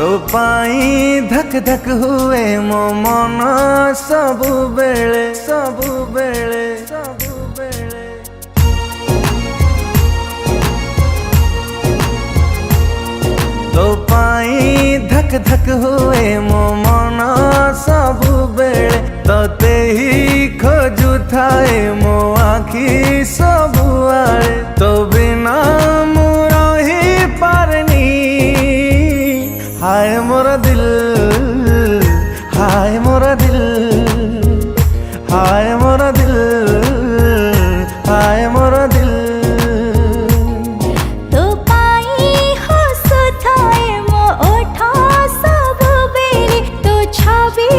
तो पाई धक धक हुए मो मन सबु बेले सबु बेले सबु बेले। तो पाई धक धक हुए मो मन सबु बेले तते ही खोजु थाए मो आखि सबु आड़े। तो बिना मु रही पारनी हाय मोरा दिल हाय मोरा दिल हाय मोरा दिल हाय मोरा दिल। तो पाई हसुथाए मो ओठा सब बेले तो छवि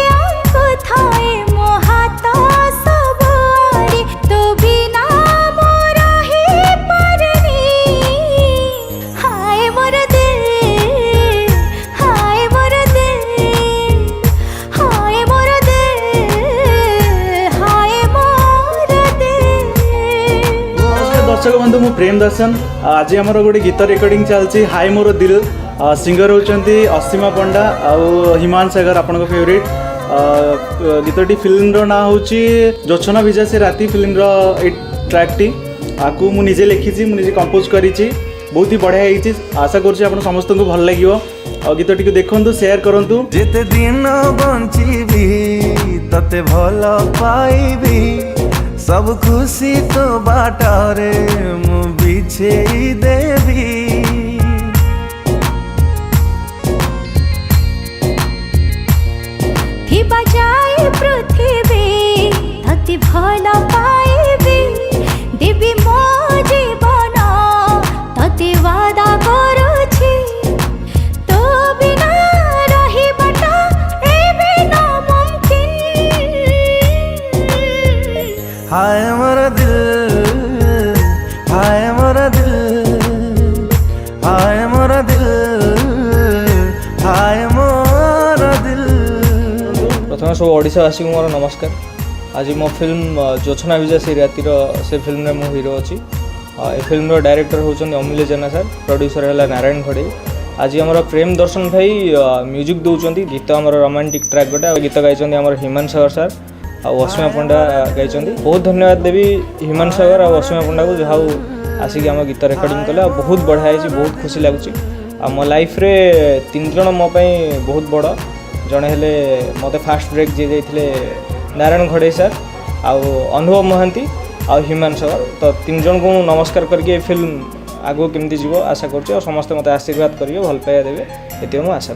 अंक थाए मो हाथ सब आड़े। तो बिना मोरा ही परनी हाय मोरा दिल हाय मोरा दिल हाय मोरा दिल हाय मोरा दिल। दर्शक बंधु मु प्रेम दर्शन आज आम गोटे गीत रेकर्डिंग चलती हाय मोर दिल। सिंगर होती असीमा पंडा आउ हिमान सागर आपण फेवरेट। गीतटी फिल्म ना हूँ जोछना भिजा से राति फिल्म ट्रैक टी आपको मुझे लिखी मुझे कंपोज करी बहुत ही बढ़िया होती। आशा कर समस्त को भल लगे गीतटी को देखु शेयर करूँ। जेते दिन बंचीबी तते भल पाइबी सब खुशी तो बाटारे मु बिछेई देवी। थी बजाए पृथ्वी धरती भल पाइबी देवी मो जीवन तते वादा करुछि। तो बिना रहिबाटा एबे न मुमकिन हाय मोरा दिल हाय मोरा दिल हाय मोरा दिल हाय मोरा दिल। प्रथम सब ओडिशावासी को मोर नमस्कार। आज मो फिल्म जोछना भिजा से रातिर से फिल्म रे मो हीरो अच्छी। ए फिल्म रो डायरेक्टर होचन अमूल्य जेना सर, प्रोड्यूसर है नारायण खड़े। आज आम प्रेम दर्शन भाई म्यूजिक दौरान गीत आम रोमांटिक ट्रैक गोटे गीत गाई आम हिमान सागर सर और असीमा पंडा गाई। बहुत धन्यवाद देवी हिमान सागर और असीमा पंडा को जहाँ आसिक आम गीत रेकर्डिंग कले बहुत बढ़िया है बहुत खुशी लगुच। मो लाइफ रे 3 जन मो बहुत बड़ जड़े हेले मत फास्ट ब्रेक जी जाते नारायण खड़े सर आउ अनुभव महांती आ हिमान सागर। तो 3 जन को नमस्कार करके फिल्म आगो केमती जीव आशा कर समस्त मत आशीर्वाद करेंगे भल पाइबा देवे ये आशा।